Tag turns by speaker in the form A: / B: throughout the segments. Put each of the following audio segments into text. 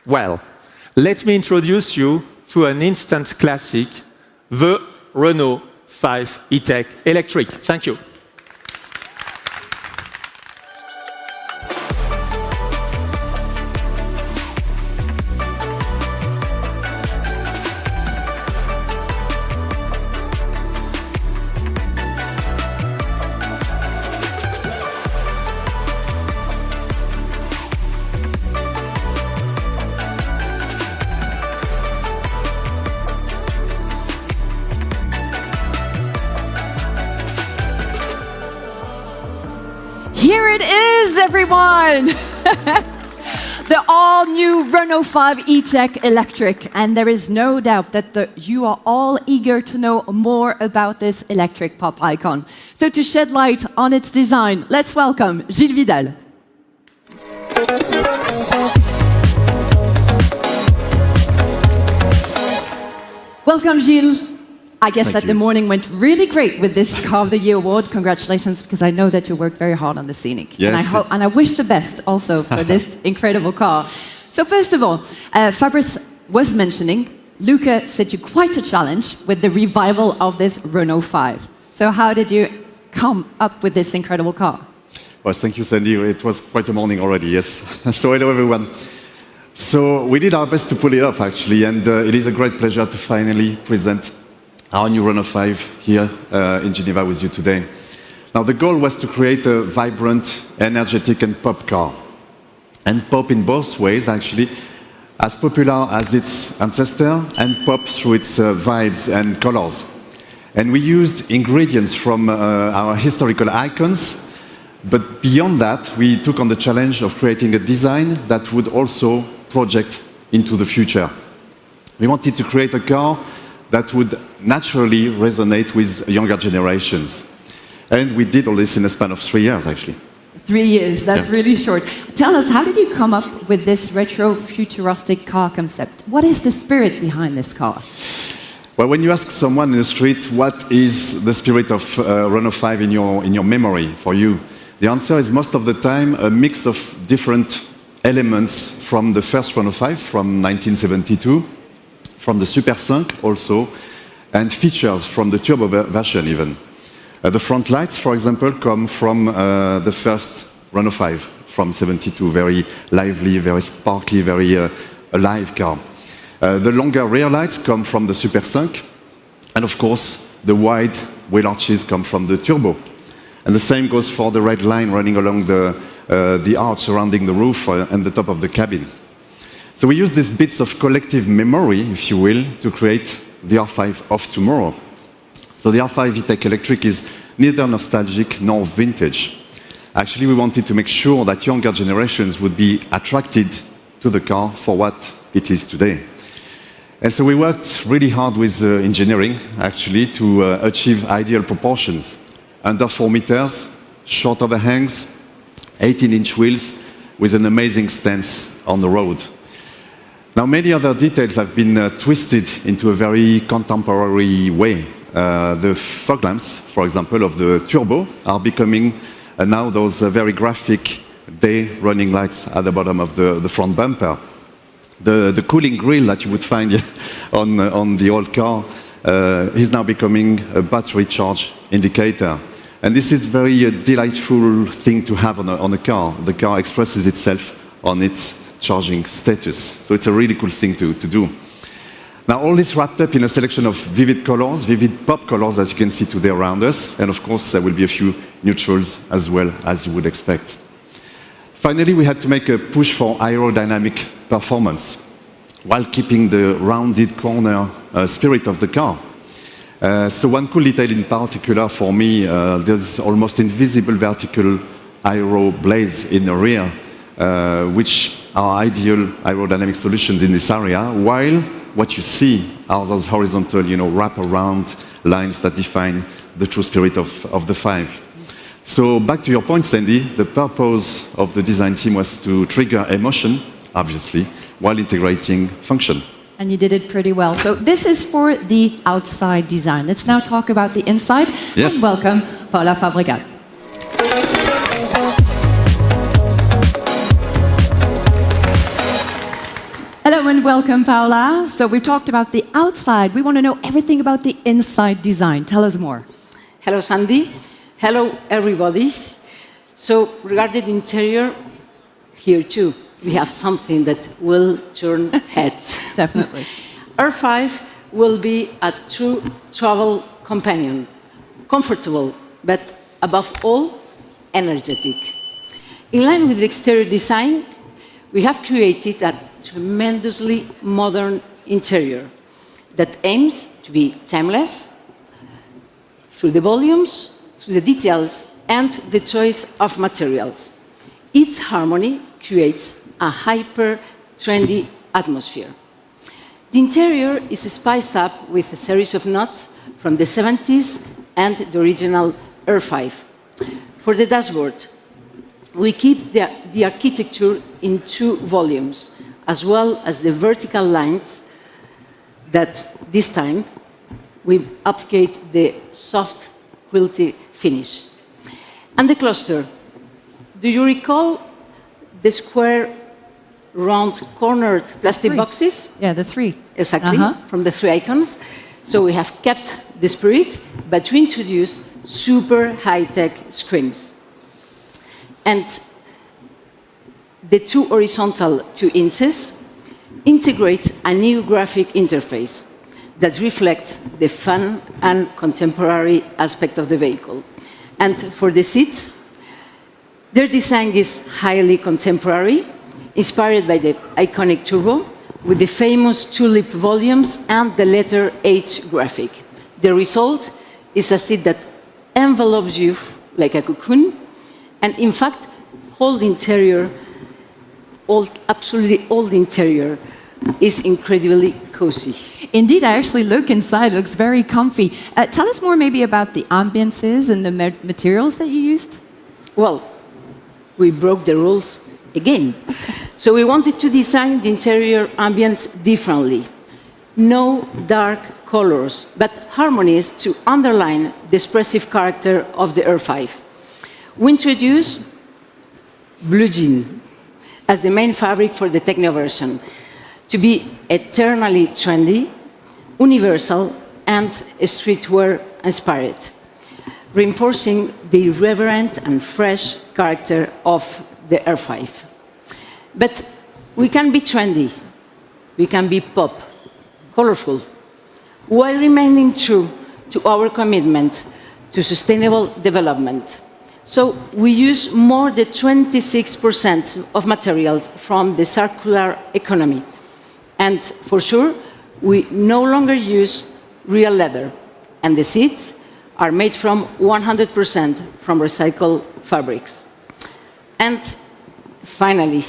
A: Well, let me introduce you to an instant classic, the Renault 5 E-Tech Electric. Thank you.
B: Here it is, everyone! The all-new Renault 5 E-Tech Electric. And there is no doubt that you are all eager to know more about this electric pop icon. So to shed light on its design, let's welcome Gilles Vidal. Welcome, Gilles. I guess that the morning went really great with this Car of the Year award. Congratulations, because I know that you worked very hard on the Scenic.
C: Yes.
B: And I wish the best also for this incredible car. So first of all, Fabrice was mentioning, Luca set you quite a challenge with the revival of this Renault 5. So how did you come up with this incredible car?
C: Well, thank you, Sandy. It was quite a morning already, yes. So hello, everyone. So we did our best to pull it off, actually, and it is a great pleasure to finally present our new Renault 5 here in Geneva with you today. Now, the goal was to create a vibrant, energetic, and pop car. And pop in both ways, actually, as popular as its ancestor, and pop through its vibes and colors. And we used ingredients from our historical icons, but beyond that, we took on the challenge of creating a design that would also project into the future. We wanted to create a car that would naturally resonate with younger generations. And we did all this in a span of 3 years, actually.
B: 3 years, that's really short. Tell us, how did you come up with this retro futuristic car concept? What is the spirit behind this car?
C: Well, when you ask someone in the street, what is the spirit of Renault 5 in your memory for you? The answer is most of the time a mix of different elements from the first Renault 5 from 1972, from the Super 5 also, and features from the turbo version even. The front lights, for example, come from the first Renault 5 from 72, very lively, very sparkly, very alive car. The longer rear lights come from the Super 5, and of course, the wide wheel arches come from the turbo. And the same goes for the red line running along the arch surrounding the roof and the top of the cabin. So we use these bits of collective memory, if you will, to create the R5 of tomorrow. So the R5 E-Tech Electric is neither nostalgic nor vintage. Actually, we wanted to make sure that younger generations would be attracted to the car for what it is today. And so we worked really hard with engineering, actually, to achieve ideal proportions. Under 4 meters, short overhangs, 18-inch wheels, with an amazing stance on the road. Now, many other details have been twisted into a very contemporary way. The fog lamps, for example, of the turbo are becoming now those very graphic day running lights at the bottom of the front bumper. The cooling grille that you would find on the old car is now becoming a battery charge indicator. And this is a very delightful thing to have on a car. The car expresses itself on its charging status. So it's a really cool thing to do. Now, all this wrapped up in a selection of vivid colors, vivid pop colors, as you can see today around us. And of course, there will be a few neutrals as well, as you would expect. Finally, we had to make a push for aerodynamic performance while keeping the rounded corner spirit of the car. So one cool detail in particular for me, there's almost invisible vertical aero blades in the rear, which are ideal aerodynamic solutions in this area, while what you see are those horizontal, wrap-around lines that define the true spirit of the 5. So back to your point, Sandy, the purpose of the design team was to trigger emotion, obviously, while integrating function.
B: And you did it pretty well. So this is for the outside design. Let's now talk about the inside.
C: Yes.
B: And welcome Paula Fabregat. Hello and welcome, Paola. So we talked about the outside. We want to know everything about the inside design. Tell us more.
D: Hello, Sandy. Hello, everybody. So regarding the interior, here too, we have something that will turn heads.
B: Definitely.
D: R5 will be a true travel companion, comfortable, but above all, energetic. In line with the exterior design, we have created a tremendously modern interior that aims to be timeless through the volumes, through the details, and the choice of materials. Its harmony creates a hyper-trendy atmosphere. The interior is spiced up with a series of notes from the 70s and the original R5. For the dashboard, we keep the architecture in 2 volumes, as well as the vertical lines that this time we applicate the soft, quilty finish. And the cluster. Do you recall the square, round, cornered plastic boxes?
B: Yeah, the 3.
D: Exactly, from the 3 icons. So we have kept the spirit, but we introduced super high-tech screens. And the 2 horizontal 2 inches integrate a new graphic interface that reflects the fun and contemporary aspect of the vehicle. And for the seats, their design is highly contemporary, inspired by the iconic turbo, with the famous tulip volumes and the letter H graphic. The result is a seat that envelopes you like a cocoon, and in fact, absolutely all the interior is incredibly cozy.
B: Indeed, I actually look inside. It looks very comfy. Tell us more maybe about the ambiances and the materials that you used.
D: Well, we broke the rules again. So we wanted to design the interior ambience differently. No dark colors, but harmonies to underline the expressive character of the R5. We introduced blue jean as the main fabric for the Techno version, to be eternally trendy, universal, and streetwear inspired, reinforcing the irreverent and fresh character of the R5. But we can be trendy, we can be pop, colorful, while remaining true to our commitment to sustainable development. So we use more than 26% of materials from the circular economy. And for sure, we no longer use real leather, and the seats are made from 100% from recycled fabrics. And finally,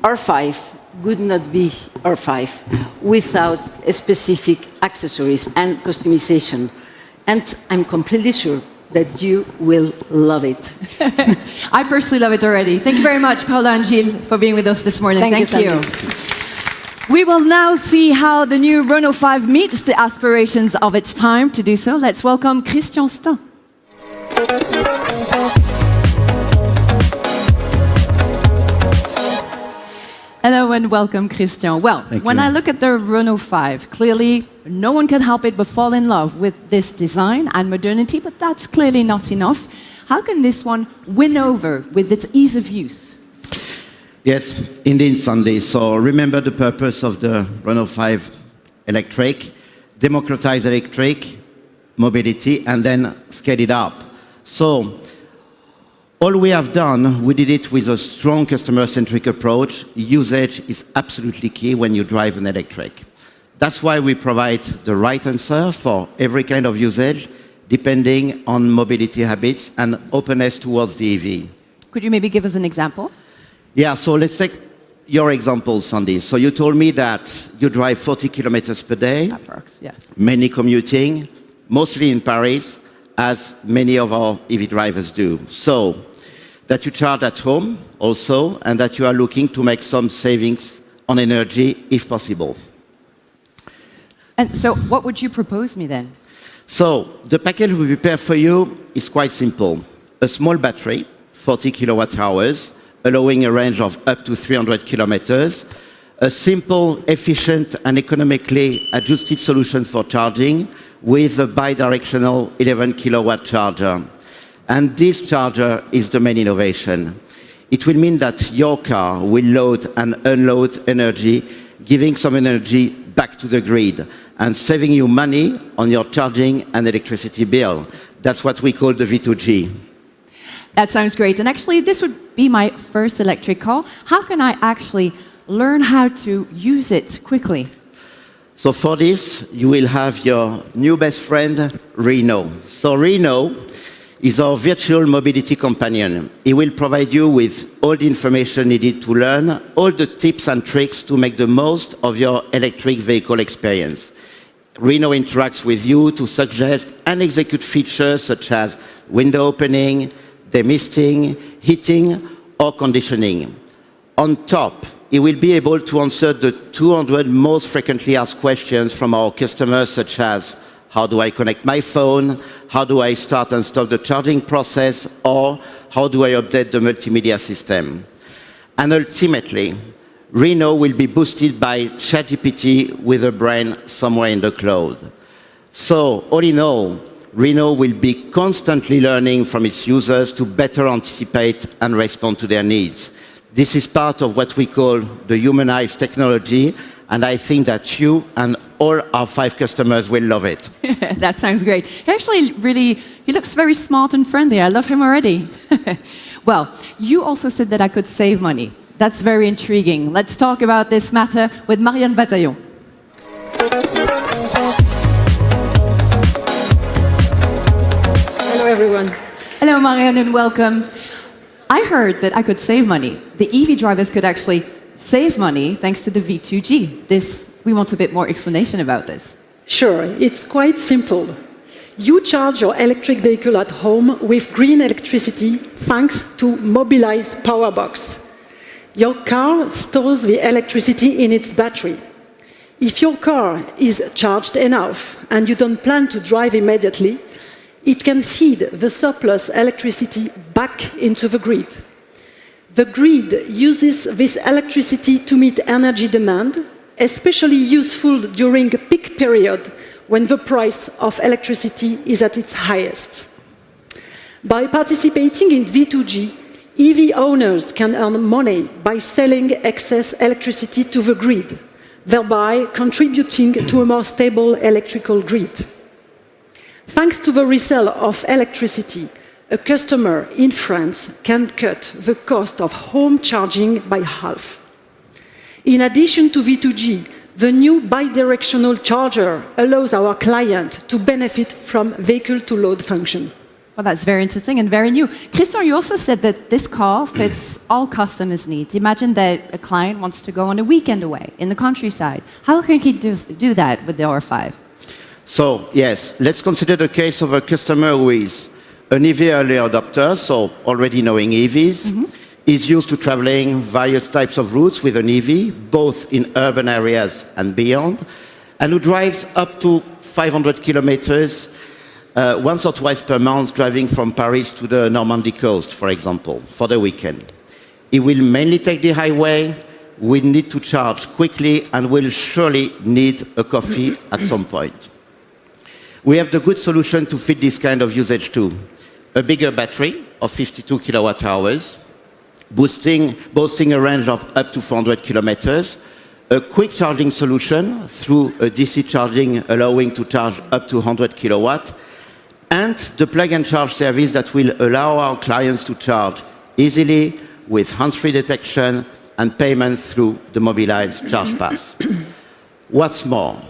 D: R5 would not be R5 without specific accessories and customization. And I'm completely sure that you will love it.
B: I personally love it already. Thank you very much, Paola and Gilles, for being with us this morning.
D: Thank you.
B: We will now see how the new Renault 5 meets the aspirations of its time. To do so, let's welcome Christian Stein. Hello and welcome, Christian. Well, when I look at the Renault 5, clearly no one can help it but fall in love with this design and modernity, but that's clearly not enough. How can this one win over with its ease of use?
E: Yes, indeed, Sandy. So remember the purpose of the Renault 5 electric, democratize electric mobility, and then scale it up. So all we have done, we did it with a strong customer-centric approach. Usage is absolutely key when you drive an electric. That's why we provide the right answer for every kind of usage, depending on mobility habits and openness towards the EV.
B: Could you maybe give us an example?
E: Yeah, so let's take your example, Sandy. So you told me that you drive 40 kilometers per day.
B: Approx, yes.
E: Many commuting, mostly in Paris, as many of our EV drivers do. So that you charge at home also, and that you are looking to make some savings on energy if possible.
B: And so what would you propose me then?
E: So the package we prepare for you is quite simple. A small battery, 40 kilowatt hours, allowing a range of up to 300 kilometers, A simple, efficient, and economically adjusted solution for charging with a bidirectional 11 kilowatt charger. And this charger is the main innovation. It will mean that your car will load and unload energy, giving some energy back to the grid and saving you money on your charging and electricity bill. That's what we call the V2G.
B: That sounds great. And actually, this would be my first electric car. How can I actually learn how to use it quickly?
E: So for this, you will have your new best friend, Renault. So Renault is our virtual mobility companion. It will provide you with all the information needed to learn, all the tips and tricks to make the most of your electric vehicle experience. Renault interacts with you to suggest and execute features such as window opening, demisting, heating, or conditioning. On top, it will be able to answer the 200 most frequently asked questions from our customers, such as, how do I connect my phone? How do I start and stop the charging process? Or how do I update the multimedia system? And ultimately, Renault will be boosted by ChatGPT with a brain somewhere in the cloud. So, all in all, Renault will be constantly learning from its users to better anticipate and respond to their needs. This is part of what we call the humanized technology, and I think that you and all our 5 customers will love it.
B: That sounds great. He looks very smart and friendly. I love him already. Well, you also said that I could save money. That's very intriguing. Let's talk about this matter with Marianne Bataillon.
F: Hello, everyone.
B: Hello, Marianne, and welcome. I heard that I could save money. The EV drivers could actually save money thanks to the V2G. We want a bit more explanation about this.
F: Sure, it's quite simple. You charge your electric vehicle at home with green electricity thanks to Mobilize Power Box. Your car stores the electricity in its battery. If your car is charged enough and you don't plan to drive immediately, it can feed the surplus electricity back into the grid. The grid uses this electricity to meet energy demand, especially useful during a peak period when the price of electricity is at its highest. By participating in V2G, EV owners can earn money by selling excess electricity to the grid, thereby contributing to a more stable electrical grid. Thanks to the resale of electricity, a customer in France can cut the cost of home charging by half. In addition to V2G, the new bidirectional charger allows our client to benefit from vehicle-to-load function.
B: Well, that's very interesting and very new. Christian, you also said that this car fits all customers' needs. Imagine that a client wants to go on a weekend away in the countryside. How can he do that with the R5?
E: So, yes, let's consider the case of a customer who is an EV early adopter, so already knowing EVs, is used to traveling various types of routes with an EV, both in urban areas and beyond, and who drives up to 500 kilometers once or twice per month, driving from Paris to the Normandy coast, for example, for the weekend. He will mainly take the highway, will need to charge quickly, and will surely need a coffee at some point. We have the good solution to fit this kind of usage too. A bigger battery of 52 kilowatt hours, boasting a range of up to 400 kilometers, a quick charging solution through a DC charging allowing to charge up to 100 kilowatt, and the plug and charge service that will allow our clients to charge easily with hands-free detection and payment through the Mobilize Charge Pass. What's more,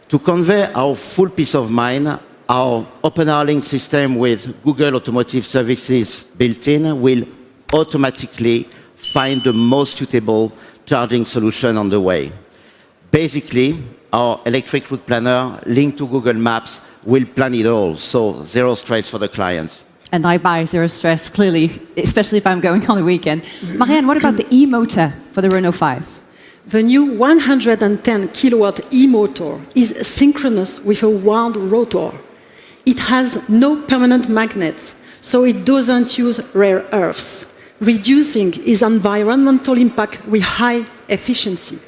E: to convey our full peace of mind, our OpenR-Link system with Google Automotive Services built in will automatically find the most suitable charging solution on the way. Basically, our electric route planner linked to Google Maps will plan it all, so zero stress for the clients.
B: And I buy zero stress, clearly, especially if I'm going on a weekend. Marianne, what about the e-motor for the Renault 5?
F: The new 110 kilowatt e-motor is synchronous with a wound rotor. It has no permanent magnets, so it doesn't use rare earths, reducing its environmental impact with high efficiency.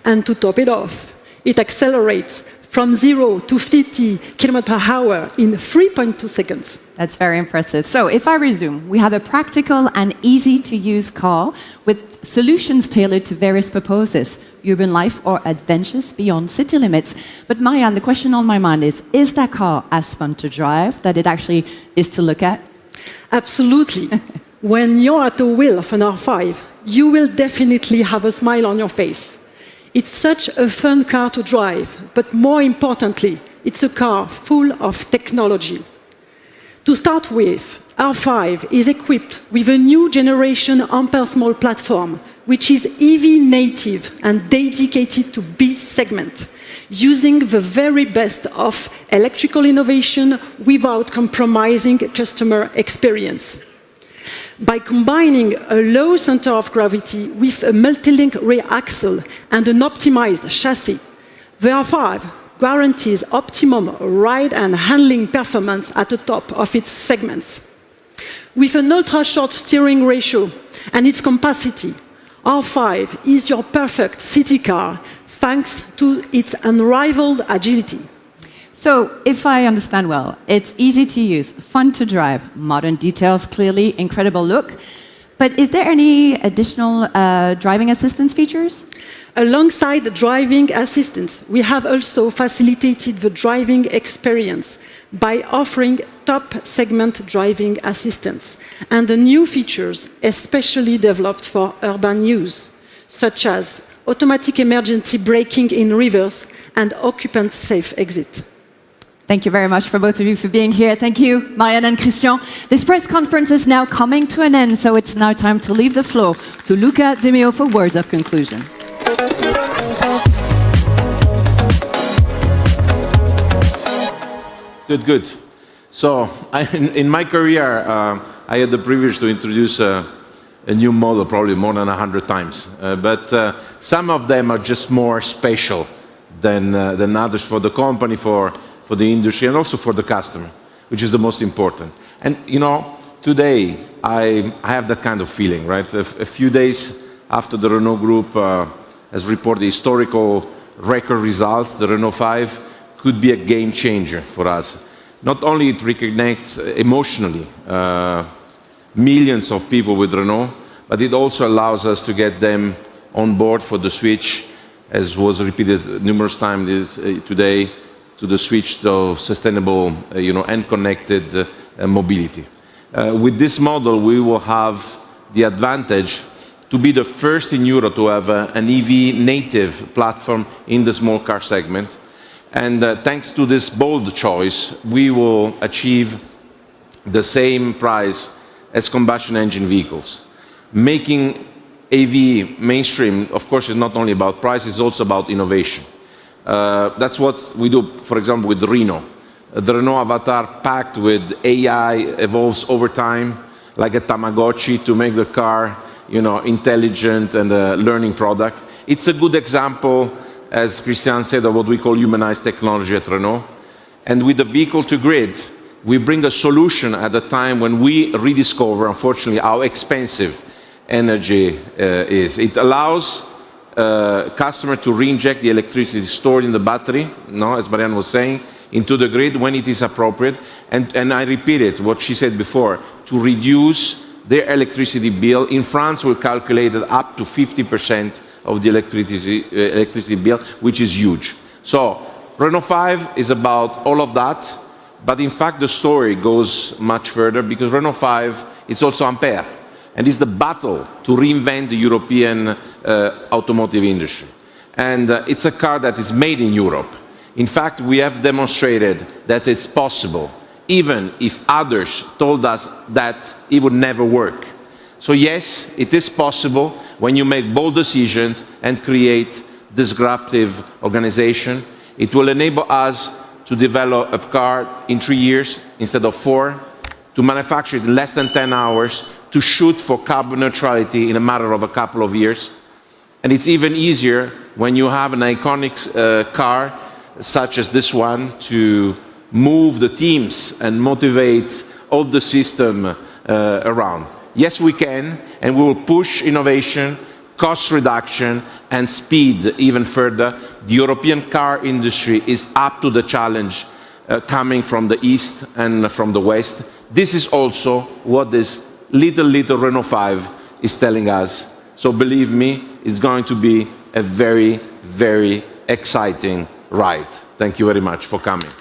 F: And to top it off, it accelerates from 0 to 50 km/h in 3.2 seconds.
B: That's very impressive. So, if I resume, we have a practical and easy to use car with solutions tailored to various purposes, urban life or adventures beyond city limits. But Marianne, the question on my mind is that car as fun to drive that it actually is to look at?
F: Absolutely. When you're at the wheel of an R5, you will definitely have a smile on your face. It's such a fun car to drive, but more importantly, it's a car full of technology. To start with, R5 is equipped with a new generation Ampere Small platform, which is EV native and dedicated to B segment, using the very best of electrical innovation without compromising customer experience. By combining a low center of gravity with a multi-link rear axle and an optimized chassis, the R5 guarantees optimum ride and handling performance at the top of its segments. With an ultra-short steering ratio and its capacity, R5 is your perfect city car thanks to its unrivaled agility.
B: So, if I understand well, it's easy to use, fun to drive, modern details, clearly incredible look. But is there any additional driving assistance features?
F: Alongside the driving assistance, we have also facilitated the driving experience by offering top-segment driving assistance and the new features especially developed for urban use, such as automatic emergency braking in reverse and occupant-safe exit.
B: Thank you very much for both of you for being here. Thank you, Marianne and Christian. This press conference is now coming to an end, so it's now time to leave the floor to Luca De Meo for words of conclusion.
G: Good. So, in my career, I had the privilege to introduce a new model probably more than 100 times. But some of them are just more special than others for the company, for the industry, and also for the customer, which is the most important. And, you know, today I have that kind of feeling, right? A few days after the Renault Group has reported historical record results, the Renault 5 could be a game changer for us. Not only it reconnects emotionally millions of people with Renault, but it also allows us to get them on board for the switch, as was repeated numerous times today, to the switch to sustainable, and connected mobility. With this model, we will have the advantage to be the first in Europe to have an EV native platform in the small car segment. And thanks to this bold choice, we will achieve the same price as combustion engine vehicles. Making AV mainstream, of course, is not only about price, it's also about innovation. That's what we do, for example, with Renault. The Renault Avatar, packed with AI, evolves over time, like a Tamagotchi, to make the car, intelligent and a learning product. It's a good example, as Christian said, of what we call humanized technology at Renault. And with the vehicle-to-grid, we bring a solution at a time when we rediscover, unfortunately, how expensive energy is. It allows customer to reinject the electricity stored in the battery, as Marianne was saying, into the grid when it is appropriate. And I repeat it, what she said before, to reduce their electricity bill. In France, we calculated up to 50% of the electricity bill, which is huge. So Renault 5 is about all of that, but in fact the story goes much further, because Renault 5 is also Ampere. And it's the battle to reinvent the European automotive industry. And it's a car that is made in Europe. In fact, we have demonstrated that it's possible, even if others told us that it would never work. So yes, it is possible when you make bold decisions and create disruptive organization. It will enable us to develop a car in 3 years instead of 4, to manufacture it in less than 10 hours, to shoot for carbon neutrality in a matter of a couple of years. And it's even easier when you have an iconic car, such as this one, to move the teams and motivate all the system around. Yes, we can, and we will push innovation cost reduction, and speed even further. The European car industry is up to the challenge coming from the east and from the west. This is also what this little Renault 5 is telling us. So believe me, it's going to be a very, very exciting ride. Thank you very much for coming.